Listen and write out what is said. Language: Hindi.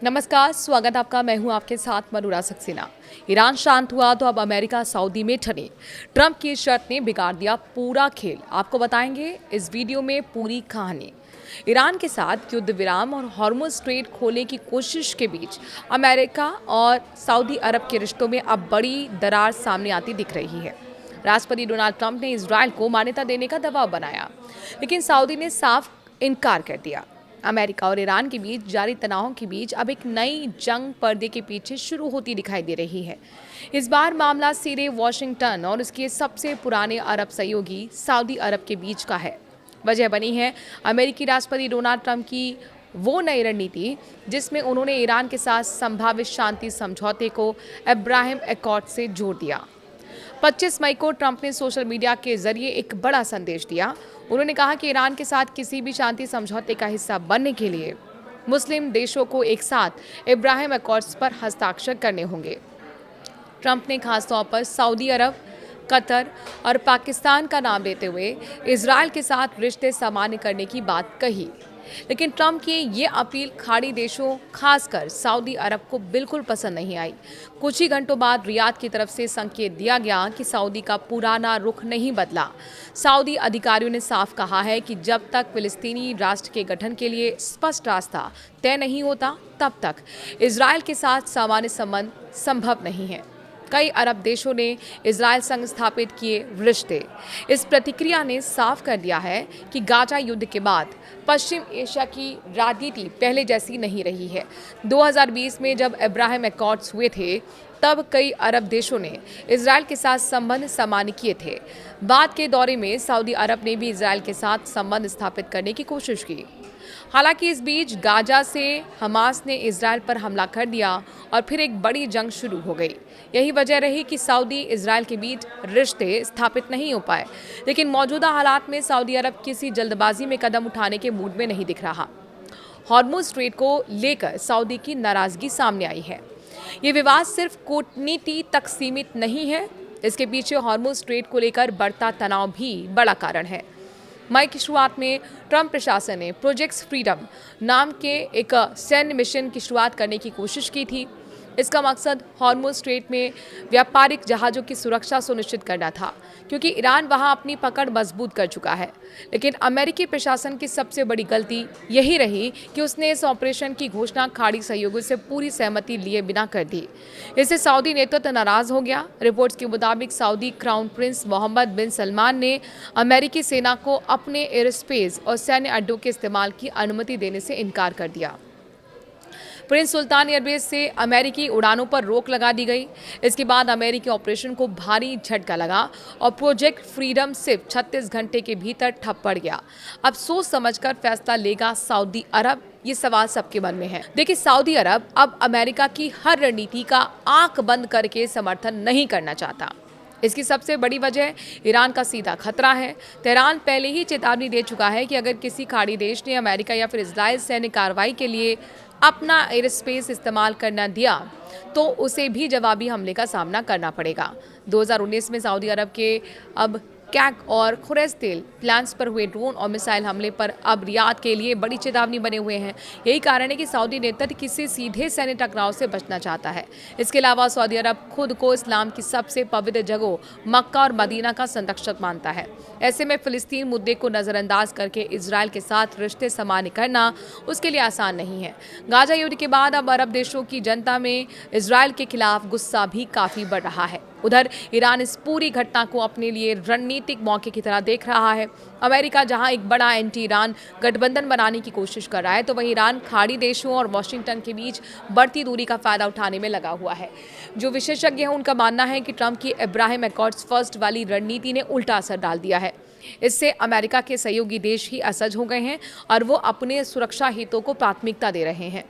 नमस्कार, स्वागत आपका। मैं हूं आपके साथ मनुरा सक्सेना। ईरान शांत हुआ तो अब अमेरिका सऊदी में ठने। ट्रंप की शर्त ने बिगाड़ दिया पूरा खेल। आपको बताएंगे इस वीडियो में पूरी कहानी। ईरान के साथ युद्ध विराम और हॉर्मुज स्ट्रेट खोलने की कोशिश के बीच अमेरिका और सऊदी अरब के रिश्तों में अब बड़ी दरार सामने आती दिख रही है। राष्ट्रपति डोनाल्ड ट्रंप ने इजरायल को मान्यता देने का दबाव बनाया, लेकिन सऊदी ने साफ इनकार कर दिया। अमेरिका और ईरान के बीच जारी तनावों के बीच अब एक नई जंग पर्दे के पीछे शुरू होती दिखाई दे रही है। इस बार मामला सीधे वॉशिंगटन और उसके सबसे पुराने अरब सहयोगी सऊदी अरब के बीच का है। वजह बनी है अमेरिकी राष्ट्रपति डोनाल्ड ट्रंप की वो नई रणनीति जिसमें उन्होंने ईरान के साथ संभावित शांति समझौते को अब्राहम एकॉर्ड से जोड़ दिया। 25 मई को ट्रंप ने सोशल मीडिया के जरिए एक बड़ा संदेश दिया। उन्होंने कहा कि ईरान के साथ किसी भी शांति समझौते का हिस्सा बनने के लिए मुस्लिम देशों को एक साथ इब्राहिम अकॉर्ड्स पर हस्ताक्षर करने होंगे। ट्रंप ने खासतौर पर सऊदी अरब, कतर और पाकिस्तान का नाम लेते हुए इजरायल के साथ रिश्ते सामान्य करने की बात कही। लेकिन ट्रंप की ये अपील खाड़ी देशों, खासकर सऊदी अरब को बिल्कुल पसंद नहीं आई। कुछ ही घंटों बाद रियाद की तरफ से संकेत दिया गया कि सऊदी का पुराना रुख नहीं बदला। सऊदी अधिकारियों ने साफ कहा है कि जब तक फिलिस्तीनी राष्ट्र के गठन के लिए स्पष्ट रास्ता तय नहीं होता, तब तक इजरायल के साथ सामान्य संबंध संभव नहीं है। कई अरब देशों ने इजरायल संग स्थापित किए रिश्ते। इस प्रतिक्रिया ने साफ कर दिया है कि गाजा युद्ध के बाद पश्चिम एशिया की राजनीति पहले जैसी नहीं रही है। 2020 में जब अब्राहम एकॉर्ड्स हुए थे, तब कई अरब देशों ने इजरायल के साथ संबंध सामान्य किए थे। बाद के दौरे में सऊदी अरब ने भी इजरायल के साथ संबंध स्थापित करने की कोशिश की। हालांकि इस बीच गाजा से हमास ने इजरायल पर हमला कर दिया और फिर एक बड़ी जंग शुरू हो गई। यही वजह रही कि सऊदी इजरायल के बीच रिश्ते स्थापित नहीं हो पाए। लेकिन मौजूदा हालात में सऊदी अरब किसी जल्दबाजी में कदम उठाने के मूड में नहीं दिख रहा। हॉर्मुज स्ट्रेट को लेकर सऊदी की नाराजगी सामने आई है। ये विवाद सिर्फ कूटनीति तक सीमित नहीं है, इसके पीछे हॉर्मुज स्ट्रेट को लेकर बढ़ता तनाव भी बड़ा कारण है। मई की शुरुआत में ट्रंप प्रशासन ने प्रोजेक्ट फ्रीडम नाम के एक सैन्य मिशन की शुरुआत करने की कोशिश की थी। इसका मकसद हॉर्मुज स्ट्रेट में व्यापारिक जहाज़ों की सुरक्षा सुनिश्चित करना था, क्योंकि ईरान वहां अपनी पकड़ मजबूत कर चुका है। लेकिन अमेरिकी प्रशासन की सबसे बड़ी गलती यही रही कि उसने इस ऑपरेशन की घोषणा खाड़ी सहयोगियों से पूरी सहमति लिए बिना कर दी। इससे सऊदी नेतृत्व नाराज हो गया। रिपोर्ट्स के मुताबिक सऊदी क्राउन प्रिंस मोहम्मद बिन सलमान ने अमेरिकी सेना को अपने एयरस्पेस और सैन्य अड्डों के इस्तेमाल की अनुमति देने से इनकार कर दिया। प्रिंस सुल्तान एयरबेस से अमेरिकी उड़ानों पर रोक लगा दी गई। इसके बाद अमेरिकी ऑपरेशन को भारी झटका लगा और प्रोजेक्ट फ्रीडम सिर्फ 36 घंटे के भीतर ठप पड़ गया। अब सोच समझकर फैसला लेगा सऊदी अरब, ये सवाल सबके मन में है। देखिए, सऊदी अरब अब अमेरिका की हर रणनीति का आंख बंद करके समर्थन नहीं करना चाहता। इसकी सबसे बड़ी वजह ईरान का सीधा खतरा है। तेहरान पहले ही चेतावनी दे चुका है कि अगर किसी खाड़ी देश ने अमेरिका या फिर इजरायल सैन्य कार्रवाई के लिए अपना एयरस्पेस इस्तेमाल करना दिया तो उसे भी जवाबी हमले का सामना करना पड़ेगा। 2019 में सऊदी अरब के अब कैक और खुरैस तेल प्लांट्स पर हुए ड्रोन और मिसाइल हमले पर अब रियाद के लिए बड़ी चेतावनी बने हुए हैं। यही कारण है कि सऊदी नेतृत्व किसी सीधे सैन्य टकराव से बचना चाहता है। इसके अलावा सऊदी अरब खुद को इस्लाम की सबसे पवित्र जगहों मक्का और मदीना का संरक्षक मानता है। ऐसे में फिलिस्तीन मुद्दे को नज़रअंदाज करके इजरायल के साथ रिश्ते सामान्य करना उसके लिए आसान नहीं है। गाजा युद्ध के बाद अब अरब देशों की जनता में इजरायल के खिलाफ गुस्सा भी काफ़ी बढ़ रहा है। उधर ईरान इस पूरी घटना को अपने लिए रणनीतिक मौके की तरह देख रहा है। अमेरिका जहां एक बड़ा एंटी ईरान गठबंधन बनाने की कोशिश कर रहा है, तो वहीं ईरान खाड़ी देशों और वॉशिंगटन के बीच बढ़ती दूरी का फायदा उठाने में लगा हुआ है। जो विशेषज्ञ हैं उनका मानना है कि ट्रंप की अब्राहम एकॉर्ड्स फर्स्ट वाली रणनीति ने उल्टा असर डाल दिया है। इससे अमेरिका के सहयोगी देश ही असहज हो गए हैं और वो अपने सुरक्षा हितों को प्राथमिकता दे रहे हैं।